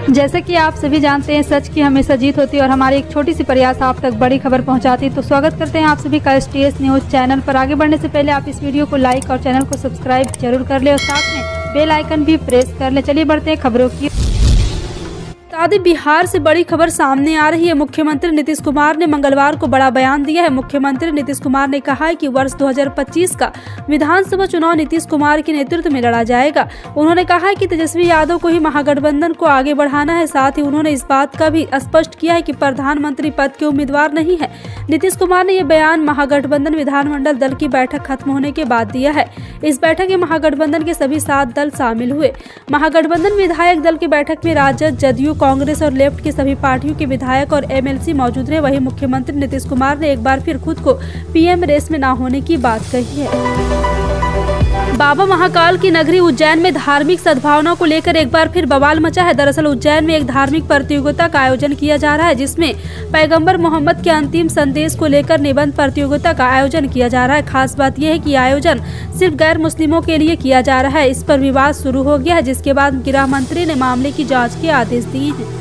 जैसे कि आप सभी जानते हैं, सच की हमेशा जीत होती है और हमारी एक छोटी सी प्रयास आप तक बड़ी खबर पहुंचाती है। तो स्वागत करते हैं आप सभी का STS न्यूज़ चैनल पर। आगे बढ़ने से पहले आप इस वीडियो को लाइक और चैनल को सब्सक्राइब जरूर कर ले और साथ में बेल आइकन भी प्रेस कर ले। चलिए बढ़ते हैं खबरों की। बिहार से बड़ी खबर सामने आ रही है। मुख्यमंत्री नीतीश कुमार ने मंगलवार को बड़ा बयान दिया है। मुख्यमंत्री नीतीश कुमार ने कहा है कि वर्ष 2025 का विधानसभा चुनाव नीतीश कुमार के नेतृत्व में लड़ा जाएगा। उन्होंने कहा है कि तेजस्वी यादव को ही महागठबंधन को आगे बढ़ाना है। साथ ही उन्होंने इस बात का भी स्पष्ट किया है कि प्रधानमंत्री पद के उम्मीदवार नहीं है। नीतीश कुमार ने यह बयान महागठबंधन विधानमंडल दल की बैठक खत्म होने के बाद दिया है। इस बैठक में महागठबंधन के सभी 7 दल शामिल हुए। महागठबंधन विधायक दल की बैठक में राजद, जदयू, कांग्रेस और लेफ्ट की सभी पार्टियों के विधायक और MLC मौजूद रहे। वहीं मुख्यमंत्री नीतीश कुमार ने एक बार फिर खुद को PM रेस में न होने की बात कही है। बाबा महाकाल की नगरी उज्जैन में धार्मिक सद्भावना को लेकर एक बार फिर बवाल मचा है। दरअसल उज्जैन में एक धार्मिक प्रतियोगिता का आयोजन किया जा रहा है, जिसमें पैगंबर मोहम्मद के अंतिम संदेश को लेकर निबंध प्रतियोगिता का आयोजन किया जा रहा है। खास बात यह है कि आयोजन सिर्फ गैर मुस्लिमों के लिए किया जा रहा है। इस पर विवाद शुरू हो गया है, जिसके बाद गृह मंत्री ने मामले की जाँच के आदेश दिए हैं।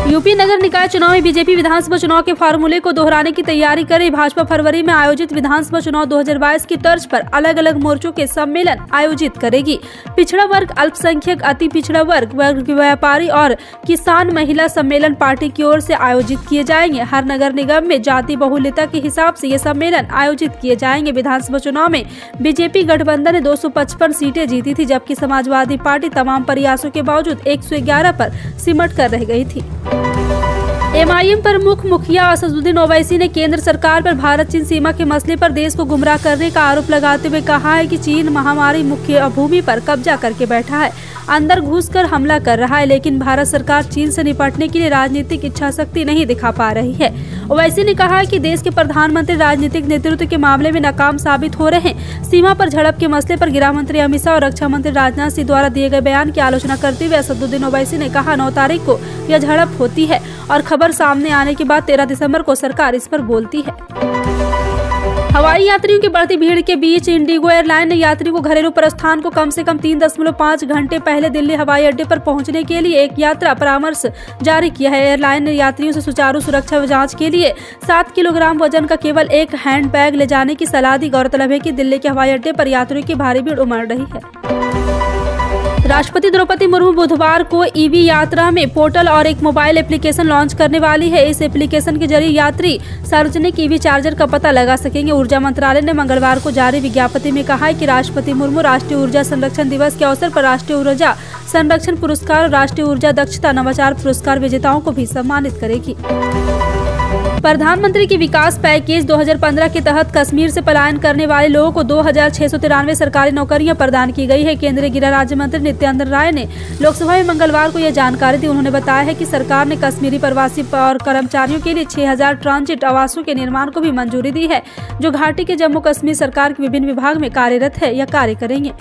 यूपी नगर निकाय चुनाव में बीजेपी विधानसभा चुनाव के फार्मूले को दोहराने की तैयारी कर रही। भाजपा फरवरी में आयोजित विधानसभा चुनाव 2022 की तर्ज पर अलग अलग मोर्चों के सम्मेलन आयोजित करेगी। पिछड़ा वर्ग, अल्पसंख्यक, अति पिछड़ा वर्ग, व्यापारी और किसान महिला सम्मेलन पार्टी की ओर से आयोजित किए जाएंगे। हर नगर निगम में जाति बहुल्यता के हिसाब से ये सम्मेलन आयोजित किए जाएंगे। विधानसभा चुनाव में बीजेपी गठबंधन ने 255 सीटें जीती थी, जबकि समाजवादी पार्टी तमाम प्रयासों के बावजूद 111 पर सिमट कर रह गई थी। MIM प्रमुख मुखिया असदुद्दीन ओवैसी ने केंद्र सरकार पर भारत चीन सीमा के मसले पर देश को गुमराह करने का आरोप लगाते हुए कहा है कि चीन महामारी मुख्य भूमि पर कब्जा करके बैठा है, अंदर घुसकर हमला कर रहा है, लेकिन भारत सरकार चीन से निपटने के लिए राजनीतिक इच्छा शक्ति नहीं दिखा पा रही है। ओवैसी ने कहा है कि देश के प्रधानमंत्री राजनीतिक नेतृत्व के मामले में नाकाम साबित हो रहे हैं। सीमा पर झड़प के मसले पर गृह मंत्री अमित शाह और रक्षा मंत्री राजनाथ सिंह द्वारा दिए गए बयान की आलोचना करते हुए असदुद्दीन ओवैसी ने कहा, 9 तारीख को यह झड़प होती है और खबर सामने आने के बाद 13 दिसंबर को सरकार इस पर बोलती है। हवाई यात्रियों की बढ़ती भीड़ के बीच इंडिगो एयरलाइन ने यात्री को घरेलू प्रस्थान को कम से कम 3.5 घंटे पहले दिल्ली हवाई अड्डे पर पहुंचने के लिए एक यात्रा परामर्श जारी किया है। एयरलाइन ने यात्रियों से सुचारू सुरक्षा जांच के लिए 7 किलोग्राम वजन का केवल एक हैंड बैग ले जाने की सलाह दी। गौरतलब है कि दिल्ली के हवाई अड्डे पर यात्रियों की भारी भीड़ उमड़ रही है। राष्ट्रपति द्रौपदी मुर्मू बुधवार को EV यात्रा में पोर्टल और एक मोबाइल एप्लीकेशन लॉन्च करने वाली है। इस एप्लीकेशन के जरिए यात्री सार्वजनिक EV चार्जर का पता लगा सकेंगे। ऊर्जा मंत्रालय ने मंगलवार को जारी विज्ञप्ति में कहा है कि राष्ट्रपति मुर्मू राष्ट्रीय ऊर्जा संरक्षण दिवस के अवसर पर राष्ट्रीय ऊर्जा संरक्षण पुरस्कार और राष्ट्रीय ऊर्जा दक्षता नवाचार पुरस्कार विजेताओं को भी सम्मानित करेगी। प्रधानमंत्री की विकास पैकेज 2015 के तहत कश्मीर से पलायन करने वाले लोगों को 2693 सरकारी नौकरियां प्रदान की गई है। केंद्रीय गृह राज्य मंत्री नित्यानंद राय ने लोकसभा में मंगलवार को यह जानकारी दी। उन्होंने बताया है कि सरकार ने कश्मीरी प्रवासी और कर्मचारियों के लिए 6000 ट्रांजिट आवासों के निर्माण को भी मंजूरी दी है, जो घाटी के जम्मू कश्मीर सरकार के विभिन्न विभाग में कार्यरत है या कार्य करेंगे।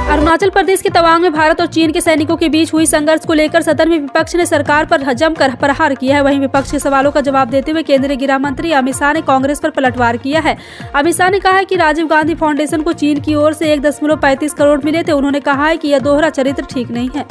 अरुणाचल प्रदेश के तवांग में भारत और चीन के सैनिकों के बीच हुई संघर्ष को लेकर सदन में विपक्ष ने सरकार पर जमकर प्रहार किया है। वहीं विपक्ष के सवालों का जवाब देते हुए केंद्रीय गृह मंत्री अमित शाह ने कांग्रेस पर पलटवार किया है। अमित शाह ने कहा है कि राजीव गांधी फाउंडेशन को चीन की ओर से 1.35 करोड़ मिले थे। उन्होंने कहा है कि यह दोहरा चरित्र ठीक नहीं है।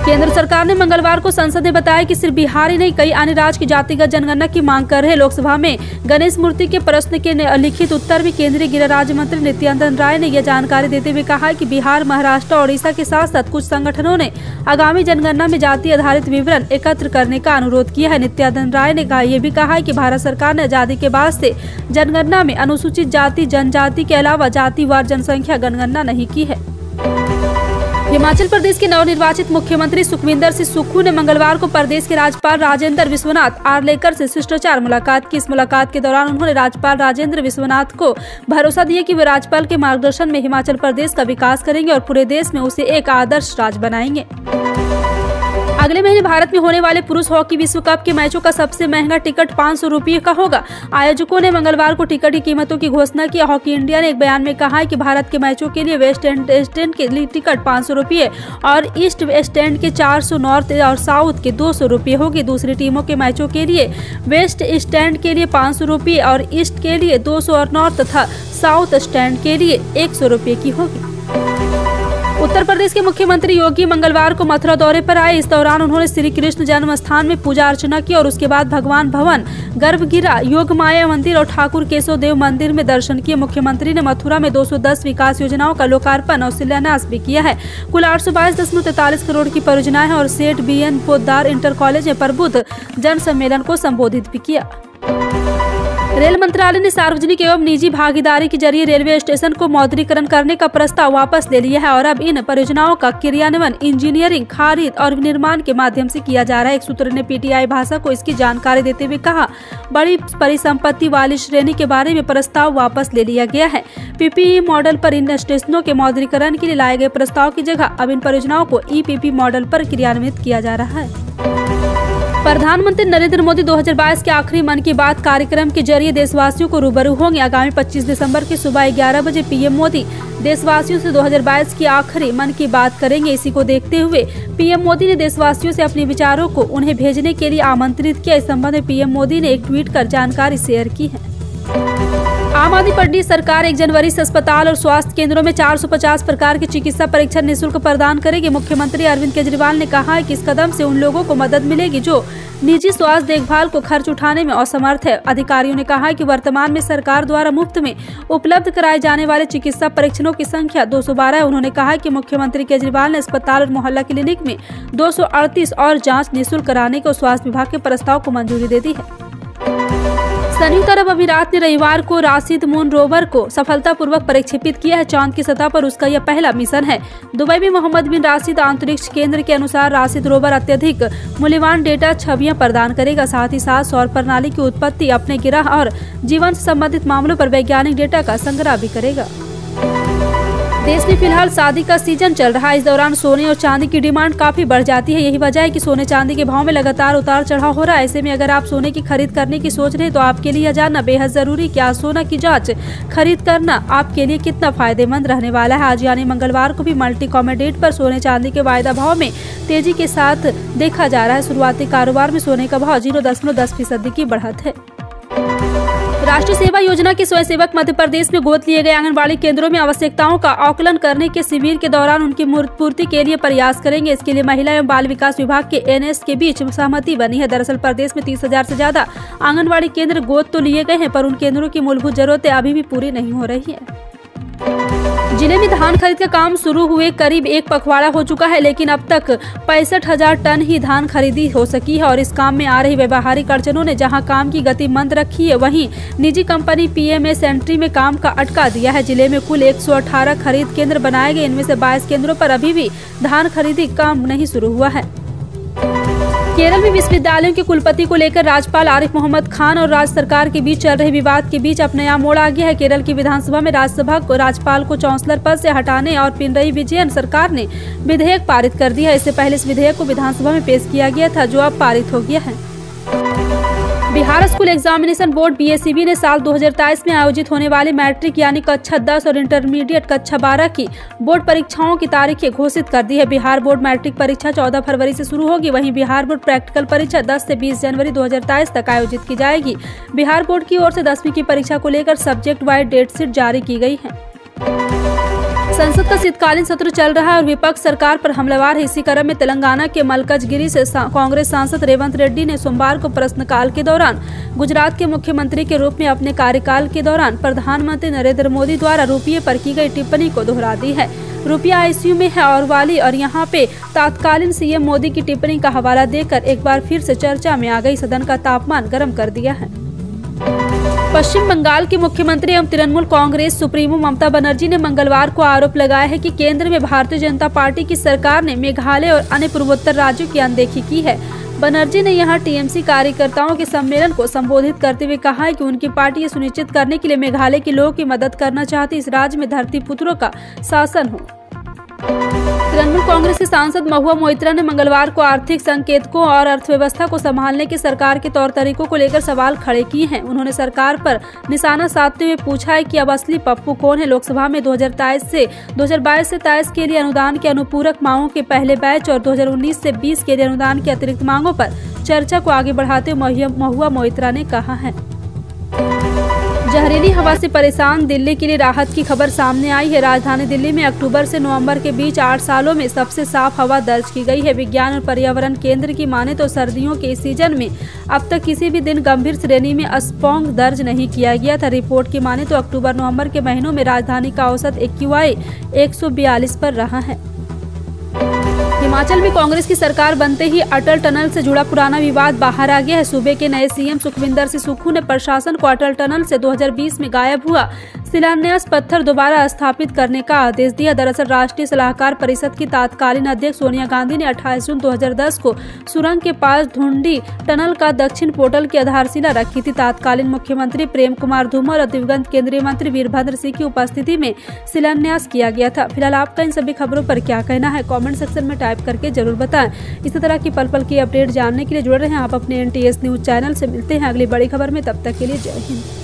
केंद्र सरकार ने मंगलवार को संसद में बताया कि सिर्फ बिहार ही नहीं, कई अन्य राज्य की जातिगत जनगणना की मांग कर रहे। लोकसभा में गणेश मूर्ति के प्रश्न के लिखित उत्तर में केंद्रीय गृह राज्य मंत्री नित्यानंद राय ने यह जानकारी देते हुए कहा कि बिहार, महाराष्ट्र और ओडिशा के साथ साथ कुछ संगठनों ने आगामी जनगणना में जाति आधारित विवरण एकत्र करने का अनुरोध किया है। नित्यानंद राय ने यह भी कहा कि भारत सरकार ने आजादी के बाद से जनगणना में अनुसूचित जाति जनजाति के अलावा जातिवार जनसंख्या जनगणना नहीं की है। हिमाचल प्रदेश के नवनिर्वाचित मुख्यमंत्री सुखविंदर सिंह सुक्खू ने मंगलवार को प्रदेश के राज्यपाल राजेंद्र विश्वनाथ आर्लेकर से शिष्टाचार मुलाकात की। इस मुलाकात के दौरान उन्होंने राज्यपाल राजेंद्र विश्वनाथ को भरोसा दिया कि वे राज्यपाल के मार्गदर्शन में हिमाचल प्रदेश का विकास करेंगे और पूरे देश में उसे एक आदर्श राज्य बनाएंगे। अगले महीने भारत में होने वाले पुरुष हॉकी विश्व कप के मैचों का सबसे महंगा टिकट 500 रुपये का होगा। आयोजकों ने मंगलवार को टिकट की कीमतों की घोषणा की। हॉकी इंडिया ने एक बयान में कहा है कि भारत के मैचों के लिए वेस्ट स्टैंड के लिए टिकट 500 रुपये और ईस्ट स्टैंड के 400, नॉर्थ और साउथ के 200 रुपये होगी। दूसरी टीमों के मैचों के लिए वेस्ट स्टैंड के लिए 500 रुपये और ईस्ट के लिए 200 और नॉर्थ तथा साउथ स्टैंड के लिए 100 रुपये की होगी। उत्तर प्रदेश के मुख्यमंत्री योगी मंगलवार को मथुरा दौरे पर आए। इस दौरान उन्होंने श्री कृष्ण जन्म स्थान में पूजा अर्चना की और उसके बाद भगवान भवन, गर्भगिरा, योगमाया मंदिर और ठाकुर केशव देव मंदिर में दर्शन किए। मुख्यमंत्री ने मथुरा में 210 विकास योजनाओं का लोकार्पण और शिलान्यास भी किया है। कुल 822.43 करोड़ की परियोजनाएं और सेठ BN पोद्दार इंटर कॉलेज में प्रबुद्ध जन सम्मेलन को संबोधित भी किया। रेल मंत्रालय ने सार्वजनिक एवं निजी भागीदारी के जरिए रेलवे स्टेशन को मौद्रीकरण करने का प्रस्ताव वापस ले लिया है और अब इन परियोजनाओं का क्रियान्वयन इंजीनियरिंग, खरीद और विनिर्माण के माध्यम से किया जा रहा है। एक सूत्र ने PTI भाषा को इसकी जानकारी देते हुए कहा, बड़ी परिसंपत्ति वाली श्रेणी के बारे में प्रस्ताव वापस ले लिया गया है। PPP मॉडल पर इन स्टेशनों के मौद्रीकरण के लिए लाए गए प्रस्ताव की जगह अब इन परियोजनाओं को EPP मॉडल पर क्रियान्वित किया जा रहा है। प्रधानमंत्री नरेंद्र मोदी 2022 के आखिरी मन की बात कार्यक्रम के जरिए देशवासियों को रूबरू होंगे। आगामी 25 दिसंबर की सुबह 11 बजे PM मोदी देशवासियों से 2022 की आखिरी मन की बात करेंगे। इसी को देखते हुए PM मोदी ने देशवासियों से अपने विचारों को उन्हें भेजने के लिए आमंत्रित किया। इस संबंध में PM मोदी ने एक ट्वीट कर जानकारी शेयर की है। आम आदमी पार्टी सरकार 1 जनवरी से अस्पताल और स्वास्थ्य केंद्रों में 450 प्रकार के चिकित्सा परीक्षण निःशुल्क प्रदान करेगी। मुख्यमंत्री अरविंद केजरीवाल ने कहा है कि इस कदम से उन लोगों को मदद मिलेगी जो निजी स्वास्थ्य देखभाल को खर्च उठाने में असमर्थ है। अधिकारियों ने कहा है कि वर्तमान में सरकार द्वारा मुफ्त में उपलब्ध कराए जाने वाले चिकित्सा परीक्षणों की संख्या 212 है। उन्होंने कहा कि मुख्यमंत्री केजरीवाल ने अस्पताल और मोहल्ला क्लिनिक में 238 और जाँच निःशुल्क कराने को स्वास्थ्य विभाग के प्रस्ताव को मंजूरी दे दी है। संयुक्त अरब अमीरात ने रविवार को राशिद मून रोवर को सफलतापूर्वक प्रक्षेपित किया है। चांद की सतह पर उसका यह पहला मिशन है। दुबई में मोहम्मद बिन राशिद अंतरिक्ष केंद्र के अनुसार राशिद रोवर अत्यधिक मूल्यवान डेटा छवियां प्रदान करेगा। साथ ही साथ सौर प्रणाली की उत्पत्ति, अपने ग्रह और जीवन से संबंधित मामलों पर वैज्ञानिक डेटा का संग्रह भी करेगा। देश में फिलहाल शादी का सीजन चल रहा है। इस दौरान सोने और चांदी की डिमांड काफी बढ़ जाती है। यही वजह है कि सोने चांदी के भाव में लगातार उतार चढ़ाव हो रहा है। ऐसे में अगर आप सोने की खरीद करने की सोच रहे हैं तो आपके लिए यह जानना बेहद जरूरी कि आज सोना की जांच खरीद करना आपके लिए कितना फायदेमंद रहने वाला है। आज यानी मंगलवार को भी मल्टी कमोडिटी पर सोने चांदी के वायदा भाव में तेजी के साथ देखा जा रहा है। शुरुआती कारोबार में सोने का भाव 0.10% की बढ़त है। राष्ट्रीय सेवा योजना के स्वयंसेवक मध्य प्रदेश में गोद लिए गए आंगनबाड़ी केंद्रों में आवश्यकताओं का आकलन करने के शिविर के दौरान उनकी पूर्ति के लिए प्रयास करेंगे। इसके लिए महिला एवं बाल विकास विभाग के NS के बीच सहमति बनी है। दरअसल प्रदेश में 30,000 से ज्यादा आंगनबाड़ी केंद्र गोद तो लिए गए हैं, पर उन केंद्रों की मूलभूत जरूरतें अभी भी पूरी नहीं हो रही है। जिले में धान खरीद का काम शुरू हुए करीब 1 पखवाड़ा हो चुका है, लेकिन अब तक 65,000 टन ही धान खरीदी हो सकी है और इस काम में आ रही व्यवहारिक अड़चनों ने जहां काम की गति मंद रखी है, वहीं निजी कंपनी PMS एंट्री में काम का अटका दिया है। जिले में कुल 118 खरीद केंद्र बनाए गए। इनमें से 22 केंद्रों पर अभी भी धान खरीदी काम नहीं शुरू हुआ है। केरल में विश्वविद्यालयों के कुलपति को लेकर राज्यपाल आरिफ मोहम्मद खान और राज्य सरकार के बीच चल रहे विवाद के बीच अब नया मोड़ आ गया है। केरल की विधानसभा में राज्यसभा को राज्यपाल को चांसलर पद से हटाने और पिनरई विजयन सरकार ने विधेयक पारित कर दिया है। इससे पहले इस विधेयक को विधानसभा में पेश किया गया था, जो अब पारित हो गया है। Bihar school examination board BSEB ने साल 2023 में आयोजित होने वाली मैट्रिक यानी कक्षा 10 और इंटरमीडिएट कक्षा 12 की बोर्ड परीक्षाओं की तारीखें घोषित कर दी है। बिहार बोर्ड मैट्रिक परीक्षा 14 फरवरी से शुरू होगी। वहीं बिहार बोर्ड प्रैक्टिकल परीक्षा 10 से 20 जनवरी 2023 तक आयोजित की जाएगी। बिहार बोर्ड की ओर से 10वीं की परीक्षा को लेकर सब्जेक्ट वाइज डेट शीट जारी की गई है। संसद का शीतकालीन सत्र चल रहा है और विपक्ष सरकार पर हमलावर है। इसी क्रम में तेलंगाना के मलकजगिरी से कांग्रेस सांसद रेवंत रेड्डी ने सोमवार को प्रश्नकाल के दौरान गुजरात के मुख्यमंत्री के रूप में अपने कार्यकाल के दौरान प्रधानमंत्री नरेंद्र मोदी द्वारा रुपये पर की गई टिप्पणी को दोहरा दी है। रुपया ICU में है और वाली और यहाँ पे तत्कालीन CM मोदी की टिप्पणी का हवाला देकर एक बार फिर से चर्चा में आ गई। सदन का तापमान गर्म कर दिया है। पश्चिम बंगाल के मुख्यमंत्री एवं तृणमूल कांग्रेस सुप्रीमो ममता बनर्जी ने मंगलवार को आरोप लगाया है कि केंद्र में भारतीय जनता पार्टी की सरकार ने मेघालय और अन्य पूर्वोत्तर राज्यों की अनदेखी की है। बनर्जी ने यहां TMC कार्यकर्ताओं के सम्मेलन को संबोधित करते हुए कहा है कि उनकी पार्टी ये सुनिश्चित करने के लिए मेघालय के लोगों की मदद करना चाहती इस राज्य में धरती पुत्रों का शासन हो। तृणमूल कांग्रेस के सांसद महुआ मोइत्रा ने मंगलवार को आर्थिक संकेतकों और अर्थव्यवस्था को संभालने के सरकार के तौर तरीकों को लेकर सवाल खड़े किए हैं। उन्होंने सरकार पर निशाना साधते हुए पूछा है कि अब असली पप्पू कौन है। लोकसभा में 2022 से 23 के लिए अनुदान के अनुपूरक मांगों के पहले बैच और 2019 से 20 के लिए अनुदान की अतिरिक्त मांगों पर चर्चा को आगे बढ़ाते हुए महुआ मोइत्रा ने कहा है। जहरीली हवा से परेशान दिल्ली के लिए राहत की खबर सामने आई है। राजधानी दिल्ली में अक्टूबर से नवंबर के बीच 8 सालों में सबसे साफ हवा दर्ज की गई है। विज्ञान और पर्यावरण केंद्र की माने तो सर्दियों के इस सीजन में अब तक किसी भी दिन गंभीर श्रेणी में स्पॉन्ग दर्ज नहीं किया गया था। रिपोर्ट की माने तो अक्टूबर नवंबर के महीनों में राजधानी का औसत AQI 142 पर रहा है। हिमाचल में कांग्रेस की सरकार बनते ही अटल टनल से जुड़ा पुराना विवाद बाहर आ गया है। सूबे के नए CM सुखविंदर सिंह सुक्खू ने प्रशासन को अटल टनल से 2020 में गायब हुआ शिलान्यास पत्थर दोबारा स्थापित करने का आदेश दिया। दरअसल राष्ट्रीय सलाहकार परिषद की तत्कालीन अध्यक्ष सोनिया गांधी ने 28 जून 2010 को सुरंग के पास धुंडी टनल का दक्षिण पोर्टल की आधारशिला रखी थी। तत्कालीन मुख्यमंत्री प्रेम कुमार धूमल और दिवंगत केंद्रीय मंत्री वीरभद्र सिंह की उपस्थिति में शिलान्यास किया गया था। फिलहाल आपका इन सभी खबरों पर क्या कहना है, कमेंट सेक्शन में टाइप करके जरूर बताएं। इसी तरह की पल पल की अपडेट जानने के लिए जुड़े रहें आप अपने NTS न्यूज चैनल से। मिलते हैं अगली बड़ी खबर में, तब तक के लिए जय हिंद।